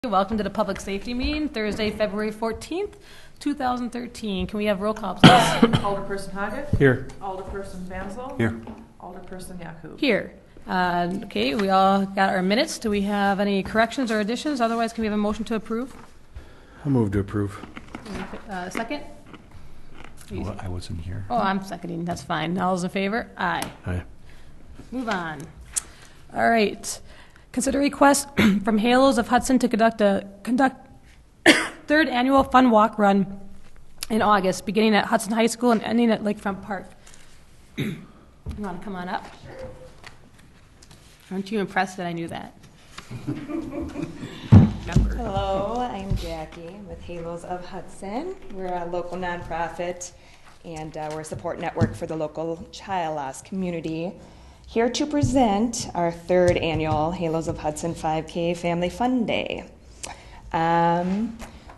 Welcome to the public safety meeting, Thursday, February 14th, 2013. Can we have roll call, please? Alderperson Haggett. Here. Alderperson Bansal. Here. Alderperson Yaku. Here. Okay, we all got our minutes. Do we have any corrections or additions? Otherwise, can we have a motion to approve? I move to approve. Second? Well, I wasn't here. Oh, I'm seconding. That's fine. All those in favor? Aye. Aye. Move on. All right. Consider request from Halos of Hudson to conduct third annual fun walk run in August, beginning at Hudson High School and ending at Lakefront Park. You want to come on up? Aren't you impressed that I knew that? Hello, I'm Jackie with Halos of Hudson. We're a local nonprofit, and we're a support network for the local child loss community. Here to present our third annual Halos of Hudson 5K Family Fun Day.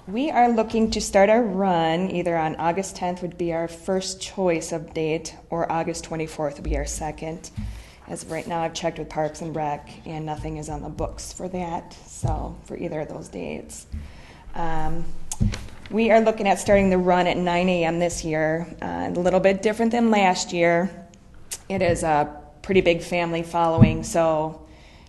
We are looking to start our run either on August 10th would be our first choice of date, or August 24th would be our second. As of right now, I've checked with Parks and Rec, and nothing is on the books for that, so for either of those dates. We are looking at starting the run at 9 a.m. this year, a little bit different than last year. It is a pretty big family following, so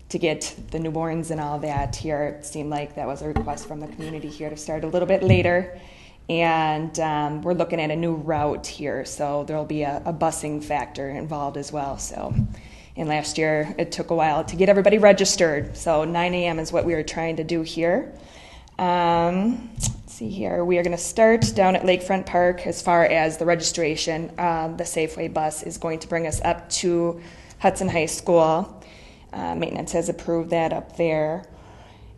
to get the newborns and all that here, it seemed like that was a request from the community here to start a little bit later. And we're looking at a new route here, so there'll be a busing factor involved as well. So, and last year it took a while to get everybody registered, so 9 a.m. is what we were trying to do here. Let's see here, we are going to start down at Lakefront Park as far as the registration. The Safeway bus is going to bring us up to Hudson High School. Maintenance has approved that up there.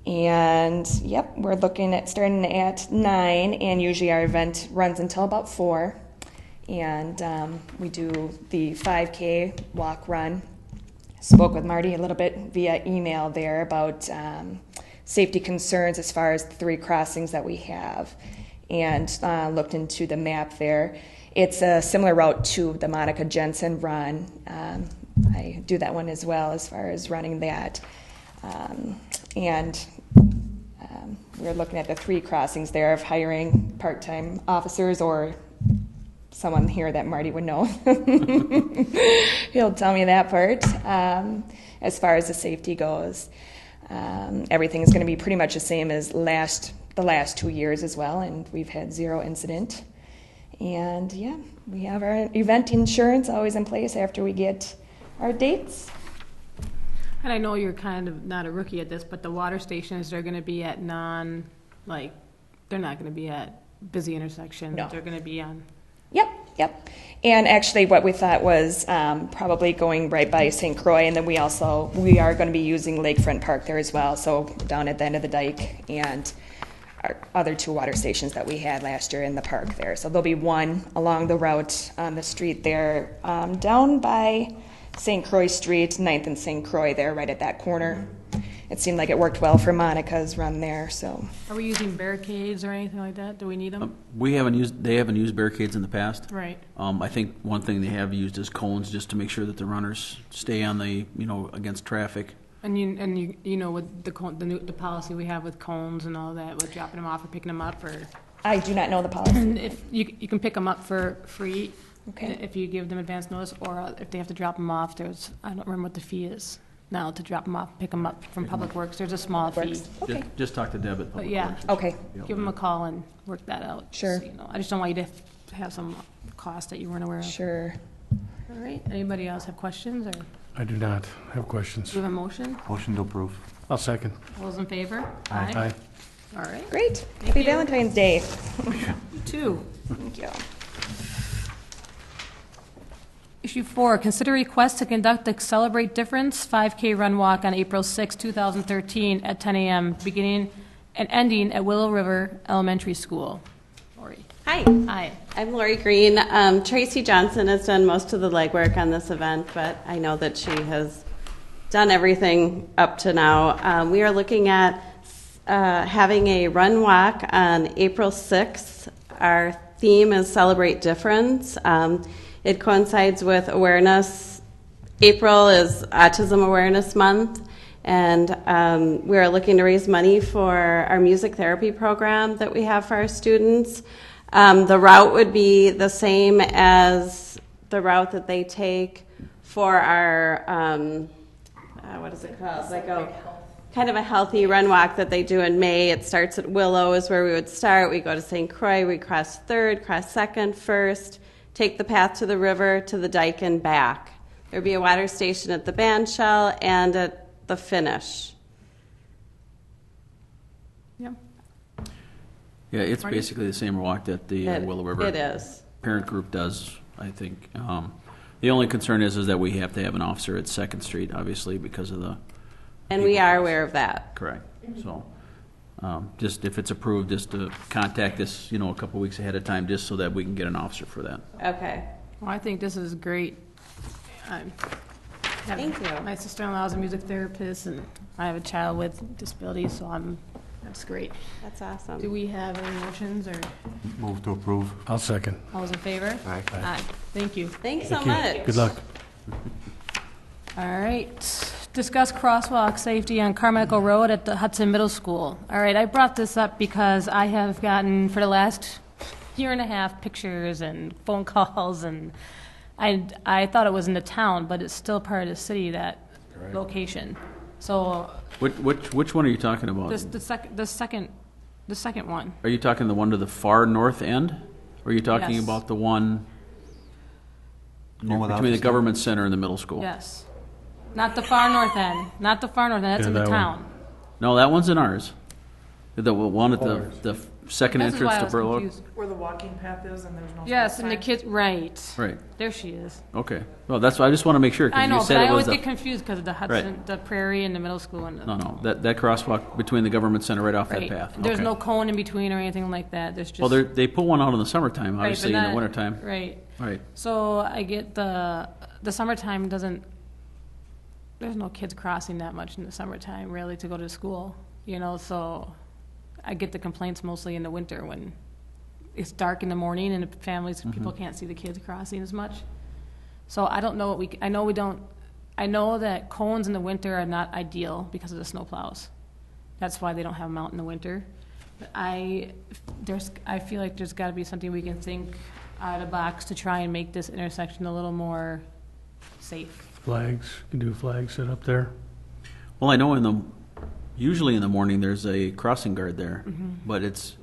And yep, we're looking at starting at 9, and usually our event runs until about 4. And we do the 5K walk run. Spoke with Marty a little bit via email there about safety concerns as far as the 3 crossings that we have, and looked into the map there. It's a similar route to the Monica Jensen run. I do that one as well as far as running that. We're looking at the 3 crossings there of hiring part-time officers, or someone here that Marty would know. He'll tell me that part. As far as the safety goes, everything is going to be pretty much the same as the last 2 years as well, and we've had 0 incident. And yeah, we have our event insurance always in place after we get our dates. And I know you're kind of not a rookie at this, but the water stations, they're going to be at they're not going to be at busy intersections. No. They're going to be on. Yep. And actually what we thought was probably going right by St. Croix, and then we are going to be using Lakefront Park there as well, so down at the end of the dike, and our other 2 water stations that we had last year in the park there. So there'll be one along the route on the street there, down by St. Croix Street, 9th and St. Croix there, right at that corner. It seemed like it worked well for Monica's run there. So, are we using barricades or anything like that? Do we need them? They haven't used barricades in the past. Right. I think one thing they have used is cones, just to make sure that the runners stay on the, against traffic. And you know with the policy we have with cones and all that, with dropping them off or picking them up, or I do not know the policy. if you can pick them up for free, Okay. if you give them advance notice, or if they have to drop them off, I don't remember what the fee is now to drop them off, pick them up from Public Works. There's a small fee. Okay. Just talk to Deb at Public yeah. Works. Okay. Give them a call and work that out. Sure. So, I just don't want you to have some cost that you weren't aware of. Sure. All right. Anybody else have questions, or do I do not have questions. we have a motion? Motion to approve. I'll second. All those in favor? Aye. All right. Great. Happy you. Valentine's Day. You too. Thank you. Issue 4, consider request to conduct the Celebrate Difference 5K run walk on April 6, 2013 at 10 a.m., beginning and ending at Willow River Elementary School. Lori. Hi. Hi. I'm Lori Green. Tracy Johnson has done most of the legwork on this event, but I know that she has done everything up to now. We are looking at having a run walk on April 6th. Our theme is Celebrate Difference. It coincides with awareness. April is Autism Awareness Month, And we are looking to raise money for our music therapy program that we have for our students. The route would be the same as the route that they take for our, what is it called? Like a kind of a healthy run walk that they do in May. It starts at Willow is where we would start. We go to St. Croix, we cross 3rd, cross 2nd, 1st, take the path to the river, to the dike and back. There'd be a water station at the band shell and at the finish. Yep. Yeah, it's Marty? basically the same walk that the Willow River It is. parent group does, I think. The only concern is that we have to have an officer at 2nd Street, obviously, because of the... And we are aware of that. Correct. So, just if it's approved, just to contact us, a couple weeks ahead of time, just so that we can get an officer for that. Okay. Well, I think this is great. Thank you. My sister-in-law is a music therapist, and I have a child with disabilities, so that's great. That's awesome. Do we have any motions, or Move to approve. I'll second. all those in favor? Aye. Aye. Thank you. Thanks so Thank you. much. Good luck. All right. Discuss crosswalk safety on Carmichael Road at the Hudson Middle School. All right, I brought this up because I have gotten, for the last year and a half, pictures and phone calls, and I thought it was in the town, but it's still part of the city, that location. So Which one are you talking about? the second one. Are you talking the one to the far north end? Or are you talking Yes. about the one One without between the the government center and the middle school? Yes. Not the far north end. Not the far north end. That's Yeah, in the that one. town. No, that one's in ours. The one at the second This is entrance why I to was Burloak? confused. Where the walking path is and there's no Yes, stop and the sign. kids, right. Right, There she is. okay. Well, that's why I just want to make sure, I because know, you but said I it was always the... get confused because of the Hudson, the Prairie and the middle school and the... No, that crosswalk between the government center right off that Right. path. There's Okay. no cone in between or anything like that. There's just... Well, they put one out in the summertime, right, obviously, but in the not- wintertime. Right. Right. So I get the summertime doesn't, there's no kids crossing that much in the summertime, really, to go to school, so I get the complaints mostly in the winter when it's dark in the morning and the families, people can't see the kids crossing as much. So I don't know I know that cones in the winter are not ideal because of the snowplows. That's why they don't have them out in the winter. But I feel like there's got to be something we can think out of the box to try and make this intersection a little more safe. Flags, you can do flags set up there. Well, I know usually in the morning, there's a crossing guard there, but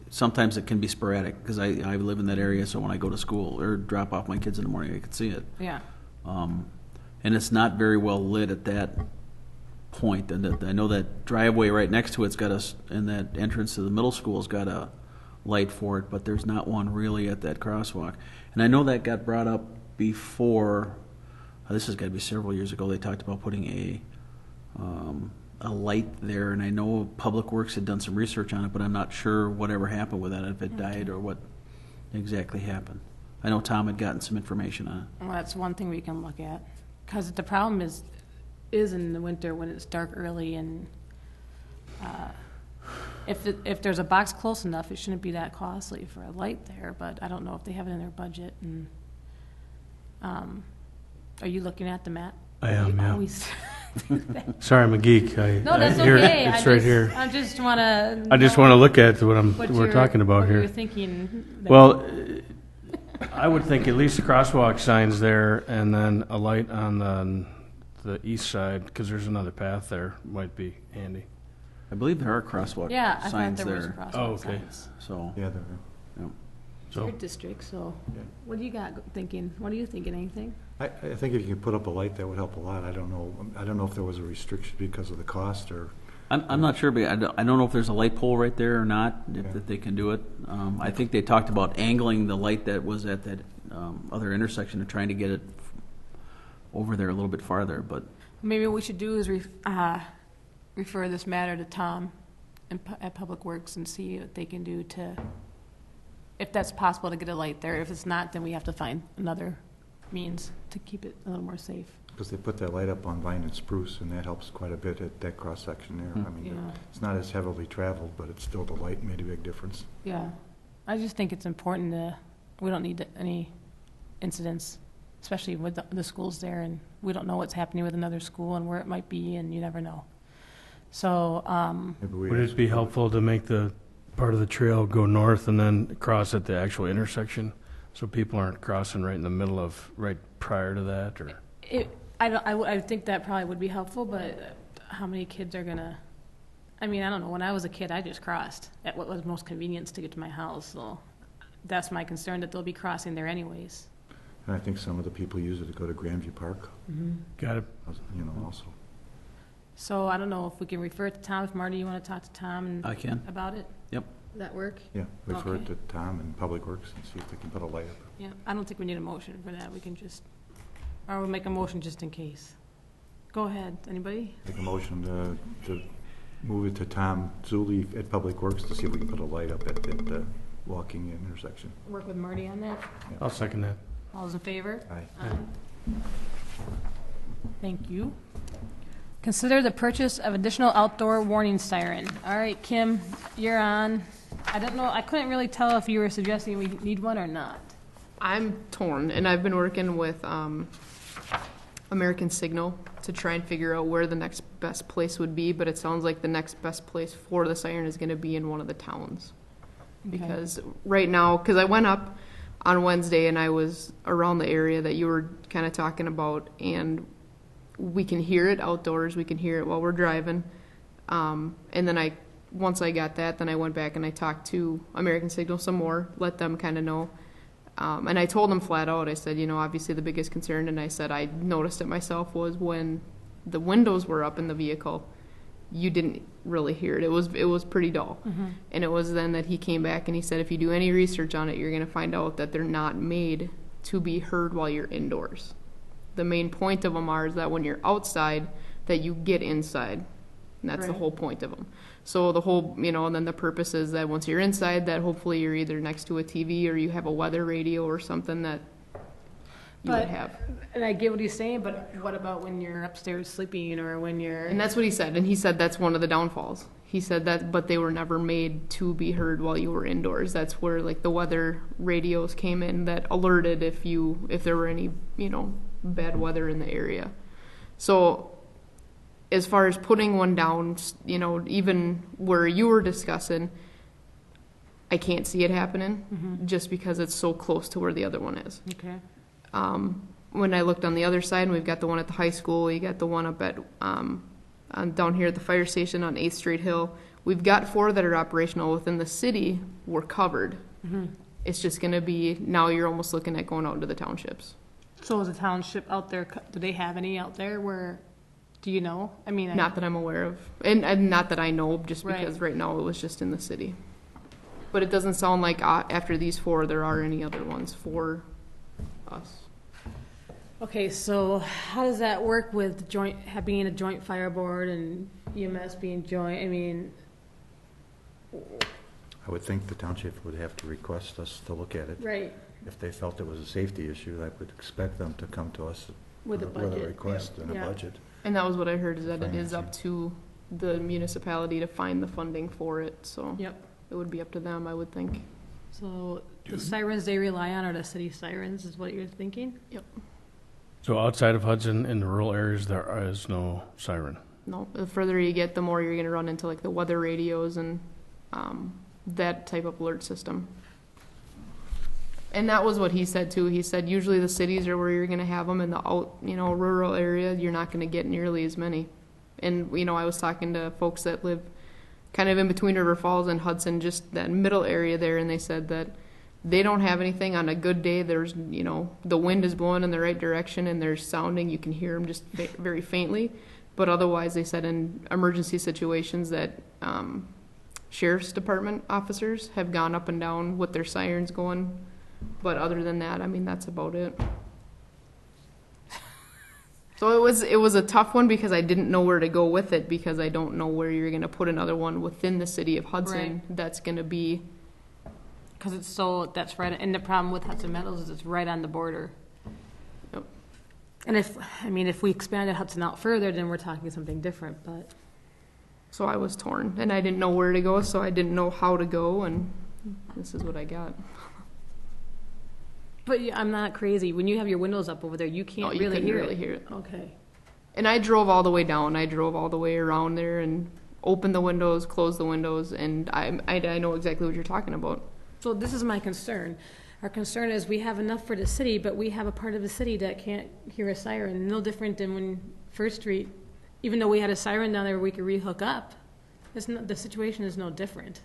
sometimes it can be sporadic, because I live in that area, so when I go to school or drop off my kids in the morning, I can see it. Yeah. And it's not very well lit at that point, and I know that driveway right next to it's got and that entrance to the middle school's got a light for it, but there's not one really at that crosswalk. And I know that got brought up before, this has got to be several years ago, they talked about putting a light there, and I know Public Works had done some research on it, but I'm not sure whatever happened with that, if it died or what exactly happened. I know Tom had gotten some information on it. Well, that's one thing we can look at. Because the problem is in the winter when it's dark early, and if there's a box close enough, it shouldn't be that costly for a light there, but I don't know if they have it in their budget. And are you looking at the map? I am, You yeah. always do that. Sorry, I'm a geek. No, that's here, okay. It's right here. I just want to. I just want to look at what we're talking about what here. you're thinking. Well, I would think at least the crosswalk signs there, and then a light on the east side, because there's another path there, might be handy. I believe there are crosswalk Yeah, I thought signs there was there. crosswalk Oh, okay. signs. So, Yeah, there. yeah. It's your So, district, so Yeah. what do you got thinking? What are you thinking? Anything? I think if you could put up a light, that would help a lot. I don't know if there was a restriction because of the cost or. I'm not sure, but I don't know if there's a light pole right there or not, Yeah. if they can do it. I think they talked about angling the light that was at that other intersection and trying to get it over there a little bit farther, but Maybe what we should do is refer this matter to Tom at Public Works and see what they can do if that's possible to get a light there. If it's not, then we have to find another means to keep it a little more safe. Because they put that light up on Vine and Spruce, and that helps quite a bit at that cross-section there. I mean, Yeah. it's not as heavily traveled, but it's still, the light made a big difference. Yeah. I just think it's important we don't need any incidents, especially with the schools there, and we don't know what's happening with another school and where it might be, and you never know. So, Maybe we Would ask- it be helpful to make the part of the trail go north and then cross at the actual intersection? So people aren't crossing right in the middle of, right prior to that, or? I think that probably would be helpful, but how many kids are gonna, I mean, I don't know, when I was a kid, I just crossed at what was most convenient to get to my house, so that's my concern, that they'll be crossing there anyways. And I think some of the people use it to go to Grandview Park, Got it. you know, also. So I don't know if we can refer it to Tom, if Marty, you wanna talk to Tom and I can. about it? Yep. Does that work? Yeah, refer it Okay. to Tom and Public Works and see if they can put a light up. Yeah, I don't think we need a motion for that, we can just, or we'll make a motion just in case. Go ahead, anybody? Make a motion to move it to Tom Zuli at Public Works to see if we can put a light up at the walking intersection. Work with Marty on that? I'll second that. All those in favor? Aye. Thank you. Consider the purchase of additional outdoor warning siren. All right, Kim, you're on. I don't know, I couldn't really tell if you were suggesting we need one or not. I'm torn, and I've been working with American Signal to try and figure out where the next best place would be, but it sounds like the next best place for the siren is going to be in one of the towns. Okay. Because right now, because I went up on Wednesday and I was around the area that you were kind of talking about, and we can hear it outdoors, we can hear it while we're driving. And then once I got that, then I went back and I talked to American Signal some more, let them kind of know. And I told them flat out, I said, obviously the biggest concern, and I said I noticed it myself, was when the windows were up in the vehicle, you didn't really hear it. It was pretty dull. And it was then that he came back and he said, if you do any research on it, you're going to find out that they're not made to be heard while you're indoors. The main point of them is that when you're outside, that you get inside. And that's the Right. whole point of them. So the whole, and then the purpose is that once you're inside, that hopefully you're either next to a TV or you have a weather radio or something that you would But- have. And I get what he's saying, but what about when you're upstairs sleeping or when you're... And that's what he said. And he said that's one of the downfalls. He said that, but they were never made to be heard while you were indoors. That's where like the weather radios came in that alerted if there were any, bad weather in the area. So as far as putting one down, even where you were discussing, I can't see it happening just because it's so close to where the other one is. Okay. When I looked on the other side, and we've got the one at the high school, you got the one up at down here at the fire station on 8th Street Hill. We've got 4 that are operational within the city. We're covered. It's just going to be, now you're almost looking at going out into the townships. So is the township out there, do they have any out there where, do you know? I mean... Not that I'm aware of. And not that I know, just Right. because right now it was just in the city. But it doesn't sound like after these 4, there are any other ones for us. Okay, so how does that work with being a joint fire board and EMS being joint? I mean, I would think the township would have to request us to look at it. right, If they felt it was a safety issue, I would expect them to come to us with the budget. with a request and a Yeah. budget. And that was what I heard, is that it is Financing. up to the municipality to find the funding for it. So Yep. it would be up to them, I would think. So the sirens they rely on are the city sirens, is what you're thinking? So outside of Hudson, in the rural areas, there is no siren. No, the further you get, the more you're going to run into like the weather radios and that type of alert system. And that was what he said too. He said usually the cities are where you're going to have them. In the rural area, you're not going to get nearly as many. And I was talking to folks that live kind of in between River Falls and Hudson, just that middle area there, and they said that they don't have anything. On a good day, there's the wind is blowing in the right direction and there's sounding. You can hear them just very faintly. But otherwise, they said in emergency situations that sheriff's department officers have gone up and down with their sirens going. But other than that, I mean, that's about it. So it was a tough one because I didn't know where to go with it, because I don't know where you're going to put another one within the city of Hudson that's going to be. Because that's right, and the problem with Hudson Meadows is it's right on the border. Yep. And if we expanded Hudson out further, then we're talking something different, but... So I was torn, and I didn't know where to go, so I didn't know how to go, and this is what I got. But I'm not crazy. When you have your windows up over there, you can't You really couldn't hear really it. hear it. Okay. And I drove all the way down. I drove all the way around there, and open the windows, close the windows, and I know exactly what you're talking about. So this is my concern. Our concern is we have enough for the city, but we have a part of the city that can't hear a siren. No different than when First Street, even though we had a siren down there where we could re-hook up, the situation is no different.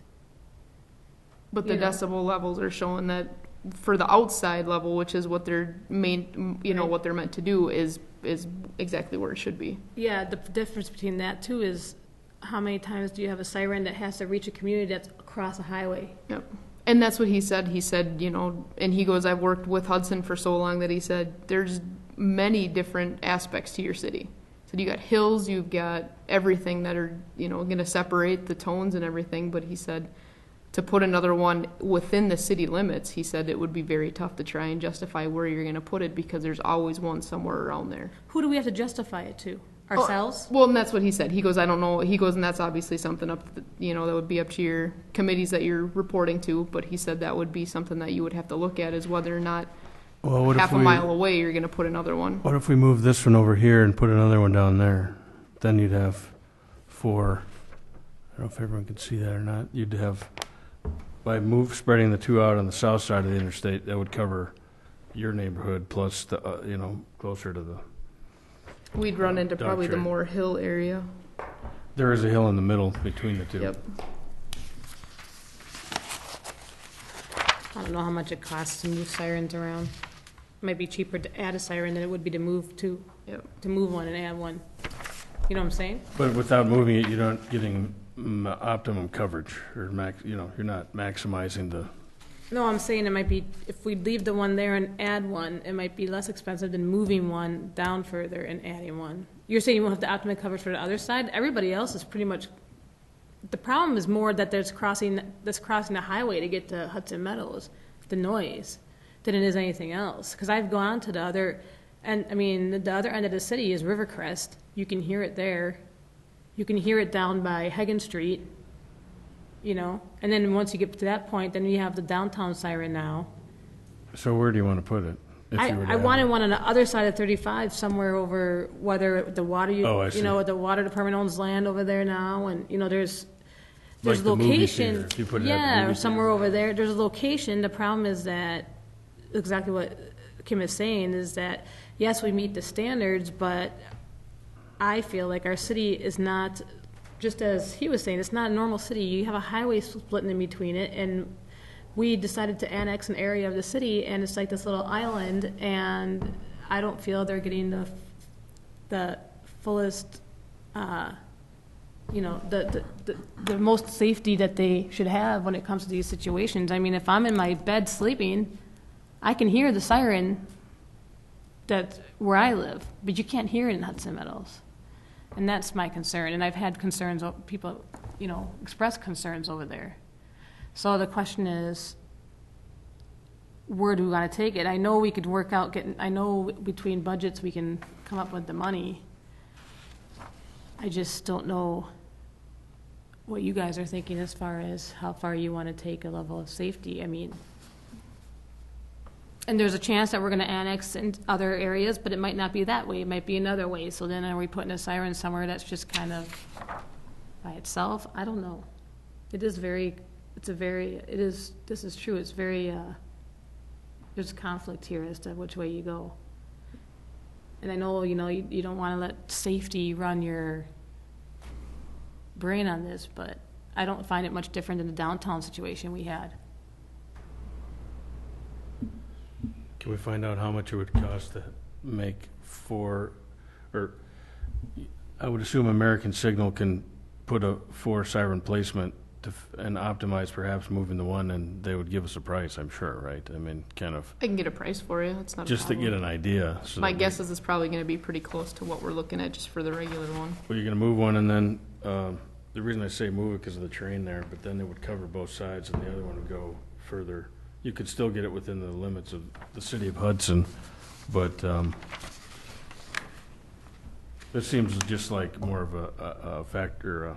But the decibel levels are showing that for the outside level, which is what they're what they're meant to do, is exactly where it should be. Yeah, the difference between that too is how many times do you have a siren that has to reach a community that's across a highway? Yep. And that's what he said. He said, and he goes, I've worked with Hudson for so long that he said, there's many different aspects to your city. So you got hills, you've got everything that are, going to separate the tones and everything. But he said to put another one within the city limits, he said it would be very tough to try and justify where you're going to put it because there's always one somewhere around there. Who do we have to justify it to? Ourselves? Well, and that's what he said. He goes, I don't know. He goes, and that's obviously something up, that would be up to your committees that you're reporting to. But he said that would be something that you would have to look at, is whether or not half a mile away you're going to put another one. What if we move this one over here and put another one down there? Then you'd have 4. I don't know if everyone can see that or not. You'd have, by spreading the 2 out on the south side of the interstate, that would cover your neighborhood plus the closer to the. We'd run into probably the trade. more hill area. There is a hill in the middle between the two. Yep. I don't know how much it costs to move sirens around. It might be cheaper to add a siren than it would be to move to move one and add one. You know what I'm saying? But without moving it, you're not getting optimum coverage, or you're not maximizing the. No, I'm saying it might be, if we leave the one there and add one, it might be less expensive than moving one down further and adding one. You're saying you won't have the optimum coverage for the other side? Everybody else is pretty much, the problem is more that that's crossing the highway to get to Hudson Meadows, the noise, than it is anything else. Because I've gone to the other end of the city is Rivercrest. You can hear it there. You can hear it down by Hagen Street. And then once you get to that point, then you have the downtown siren now. So where do you want to put it? I wanted one on the other side of 35, somewhere over whether the water, the water department owns land over there now, and there's Like the movie location, theater, if you put it at the movie or somewhere theater. over there. There's a location. The problem is that exactly what Kim is saying is that yes, we meet the standards, but I feel like our city is not. Just as he was saying, it's not a normal city. You have a highway splitting in between it, and we decided to annex an area of the city, and it's like this little island, and I don't feel they're getting the fullest, the most safety that they should have when it comes to these situations. I mean, if I'm in my bed sleeping, I can hear the siren that's where I live, but you can't hear it in Hudson Meadows. And that's my concern, and I've had concerns, people, express concerns over there. So the question is, where do we want to take it? I know we could work out I know between budgets we can come up with the money. I just don't know what you guys are thinking as far as how far you want to take a level of safety. I mean, and there's a chance that we're going to annex in other areas, but it might not be that way. It might be another way. So then are we putting a siren somewhere that's just kind of by itself? I don't know. This is true. It's very, there's conflict here as to which way you go. And I know, you don't want to let safety run your brain on this, but I don't find it much different than the downtown situation we had. Can we find out how much it would cost to make I would assume American Signal can put a 4 siren placement and optimize perhaps moving the one, and they would give us a price, I'm sure, right? I mean, kind of. I can get a price for you. It's not a just to problem. get an idea. So My guess is it's probably going to be pretty close to what we're looking at just for the regular one. Well, you're going to move one, and then the reason I say move it because of the train there, but then it would cover both sides, and the other one would go further. You could still get it within the limits of the city of Hudson, but this seems just like more of a factor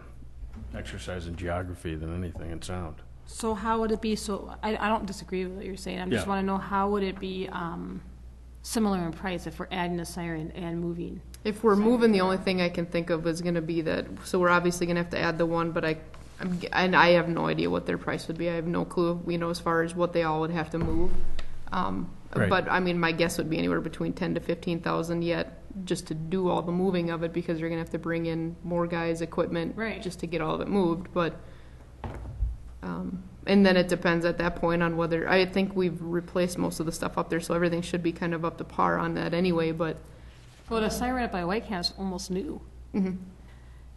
exercise in geography than anything in sound. So how would it be, I don't disagree with what you're saying, I just Yeah. want to know how would it be similar in price if we're adding a siren and moving? If we're moving, the only thing I can think of is gonna be that, so we're obviously gonna have to add the one, but and I have no idea what their price would be. I have no clue, as far as what they all would have to move. Right. But, my guess would be anywhere between 10 to 15,000 yet, just to do all the moving of it, because you're gonna have to bring in more guys, equipment, Right. just to get all of it moved, but, and then it depends at that point on whether, I think we've replaced most of the stuff up there, so everything should be kind of up to par on that anyway, but, Well, the siren up by White Camp's almost new. mhm.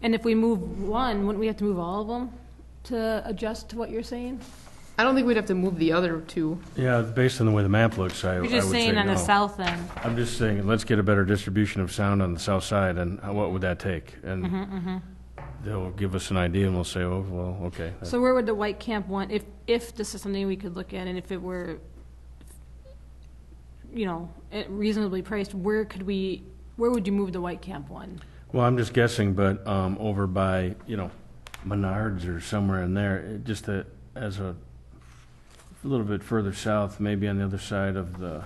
And if we move one, wouldn't we have to move all of them to adjust to what you're saying? I don't think we'd have to move the other two. Yeah, based on the way the map looks, I You're would just say saying on the no. south end. I'm just saying, let's get a better distribution of sound on the south side, and what would that take? And they'll give us an idea, and we'll say, oh, well, okay. So where would the White Camp one, if this is something we could look at, and if it were, reasonably priced, where would you move the White Camp one? Well, I'm just guessing, but over by, Menards or somewhere in there, just as a little bit further south, maybe on the other side of the...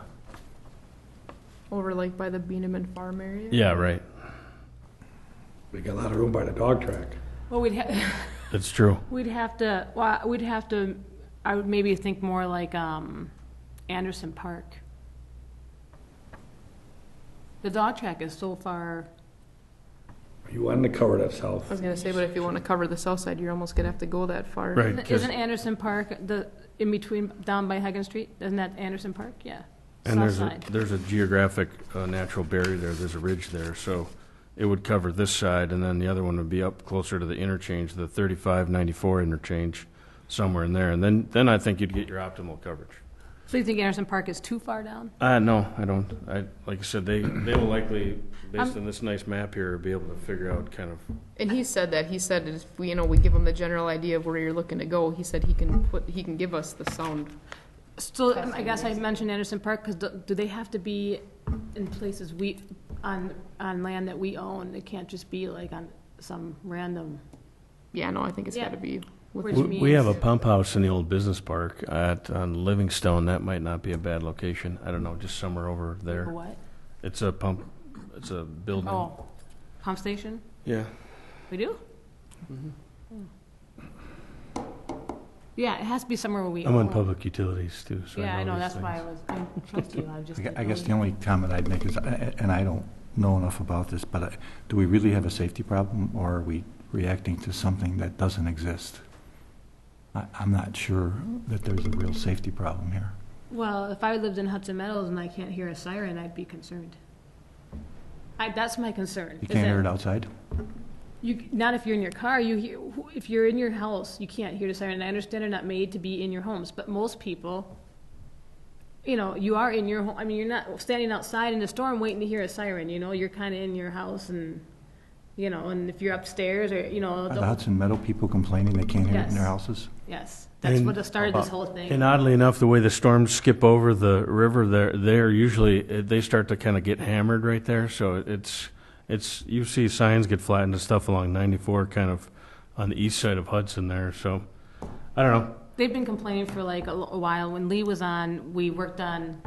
Over like by the Beaneman Farm area? Yeah, right. We got a lot of room by the dog track. Well, That's true. I would maybe think more like Anderson Park. The dog track is so far, You wanted to cover that I south. was gonna say, but if you wanna cover the south side, you're almost gonna have to go that far. Right. 'cause- isn't Anderson Park in between, down by Hagen Street? Isn't that Anderson Park? Yeah. And South side. there's a geographic natural barrier there, there's a ridge there, so it would cover this side, and then the other one would be up closer to the interchange, the 35-94 interchange, somewhere in there, and then I think you'd get your optimal coverage. So you think Anderson Park is too far down? No, I don't. Like I said, they will likely, based on this nice map here, be able to figure out kind of, And he said that, if we give him the general idea of where you're looking to go, he said he can give us the sound. So I guess I mentioned Anderson Park, because do they have to be in places on land that we own? It can't just be like on some random, Yeah, no, I think it's Yeah. gotta be. Which we have a means- pump house in the old business park on Livingstone. That might not be a bad location. I don't know, just somewhere over or there. what? It's a building. Oh, pump station? Yeah. We do? Yeah, it has to be somewhere where we I'm on own. public utilities too, so Yeah, I know, these that's why things. I trust you, I just. I guess the only comment I'd make is, and I don't know enough about this, but do we really have a safety problem, or are we reacting to something that doesn't exist? I'm not sure that there's a real safety problem here. Well, if I lived in Hudson Meadows and I can't hear a siren, I'd be concerned. That's my concern. You is can't hear that it outside? Not if you're in your car. If you're in your house, you can't hear the siren. And I understand they're not made to be in your homes, but most people, you are in your home. I mean, you're not standing outside in the storm waiting to hear a siren. You're kind of in your house, and and if you're upstairs or Are the Hudson Meadow people complaining they can't hear it in their Yes. houses? yes, that's And- what started this whole thing. And oddly enough, the way the storms skip over the river, they're usually, they start to kind of get hammered right there. So you see signs get flattened and stuff along 94 kind of on the east side of Hudson there. So I don't know. They've been complaining for like a while. When Lee was on, we worked on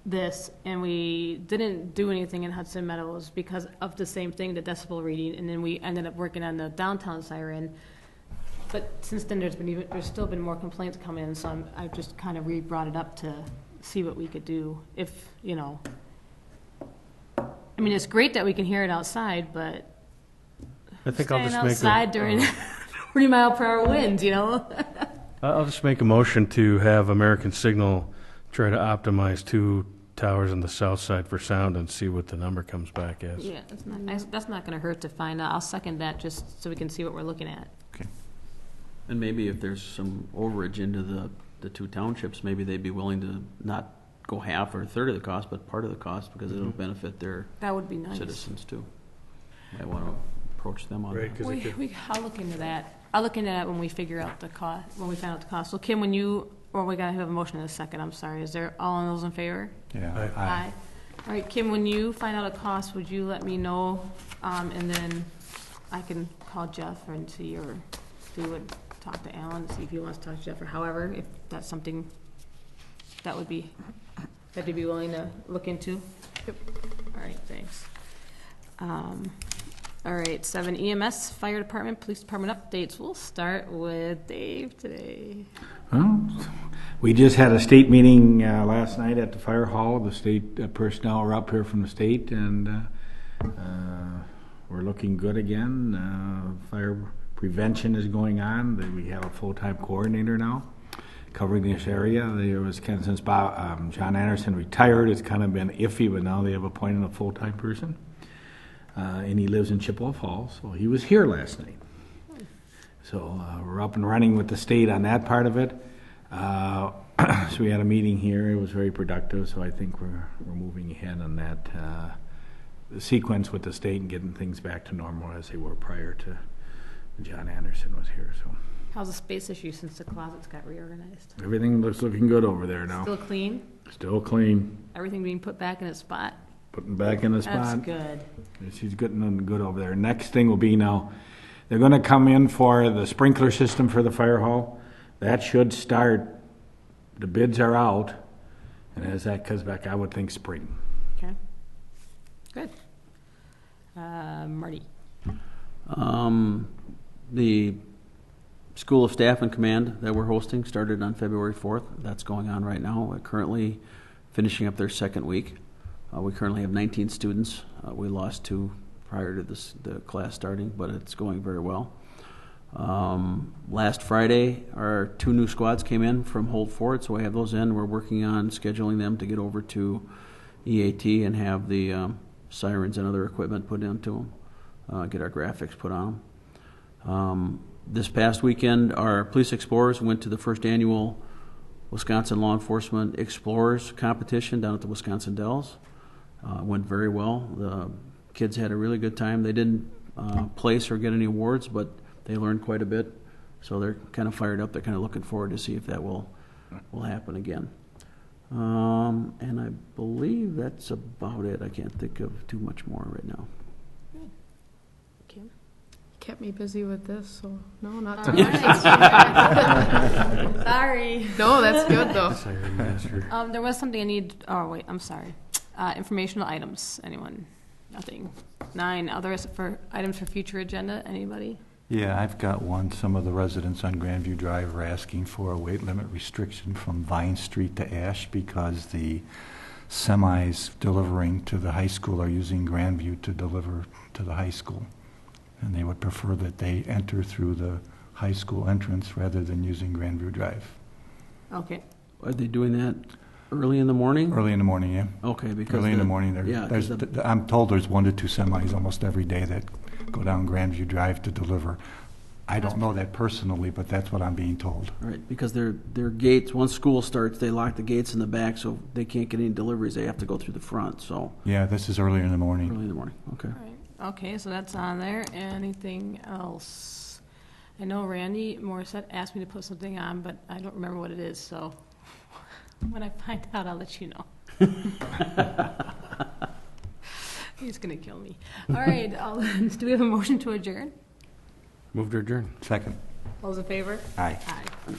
this, and we didn't do anything in Hudson Meadows because of the same thing, the decibel reading, and then we ended up working on the downtown siren. But since then, there's still been more complaints come in, so I just kind of re-brought it up to see what we could do. If, I mean, it's great that we can hear it outside, but I think I'll staying just make outside during 40-mile-per-hour winds, I'll just make a motion to have American Signal try to optimize 2 towers on the south side for sound and see what the number comes back as. Yeah, that's not going to hurt to find out. I'll second that just so we can see what we're looking at. Okay. And maybe if there's some overage into the two townships, maybe they'd be willing to not go half or a third of the cost, but part of the cost, because it'll benefit their That would be nice. citizens too. Might want to approach them on Right, that. 'cause it could- I'll look into that. I'll look into that when we figure out the cost, when we find out the cost. So Kim, we gotta have a motion in a second, I'm sorry. Is there all of those in favor? Yeah. Aye. All right, Kim, when you find out a cost, would you let me know? And then I can call Jeff and see, or talk to Alan and see if he wants to talk to Jeff, or however, if that's something that you'd be willing to look into. Yep. All right, thanks. All right, 7 EMS, Fire Department, Police Department updates. We'll start with Dave today. Well, we just had a state meeting last night at the fire hall. The state personnel are up here from the state, and we're looking good again. Fire prevention is going on. We have a full-time coordinator now covering this area. There was kind of since John Anderson retired, it's kind of been iffy, but now they have appointed a full-time person. And he lives in Chippewa Falls, so he was here last night. So we're up and running with the state on that part of it. So we had a meeting here. It was very productive, so I think we're moving ahead on that the sequence with the state and getting things back to normal as they were prior to John Anderson was here. So How's the space issue since the closets got reorganized? everything looking good over there now. Still clean? Still clean. Everything being put back in its spot? Putting back in the spot. That's good. She's getting good over there. Next thing will be now, they're going to come in for the sprinkler system for the fire hall. That should start. The bids are out, and as that comes back, I would think spring. Okay. Good. Marty? The School of Staff and Command that we're hosting started on February 4th. That's going on right now. We're currently finishing up their second week. We currently have 19 students. We lost 2 prior to the class starting, but it's going very well. Last Friday, our 2 new squads came in from Hold Fort, so we have those in. We're working on scheduling them to get over to EAT and have the sirens and other equipment put into them, get our graphics put on them. This past weekend, our police explorers went to the first annual Wisconsin Law Enforcement Explorers competition down at the Wisconsin Dells. Went very well. The kids had a really good time. They didn't place or get any awards, but they learned quite a bit. So they're kind of fired up. They're kind of looking forward to see if that will happen again. And I believe that's about it. I can't think of too much more right now. Kim? Kept me busy with this, so no, not All too right. much. Sorry. No, that's good though. Siren Master. There was something I need, oh wait, I'm sorry. Informational items, anyone? Nothing. 9, others for items for future agenda, anybody? Yeah, I've got one. Some of the residents on Grandview Drive are asking for a weight limit restriction from Vine Street to Ash because the semis delivering to the high school are using Grandview to deliver to the high school. And they would prefer that they enter through the high school entrance rather than using Grandview Drive. Okay. Are they doing that early in the morning? Early in the morning, yeah. Okay, because Early in the morning. I'm told there's 1 to 2 semis almost every day that go down Grandview Drive to deliver. I don't know that personally, but that's what I'm being told. Right, because their gates, once school starts, they lock the gates in the back, so they can't get any deliveries. They have to go through the front, so Yeah, this is earlier in the morning. early in the morning. Okay. All right. Okay, so that's on there. Anything else? I know Randy Morissette asked me to put something on, but I don't remember what it is, so when I find out, I'll let you know. He's going to kill me. All right, do we have a motion to adjourn? Move to adjourn. Second. All those in favor? Aye. Aye.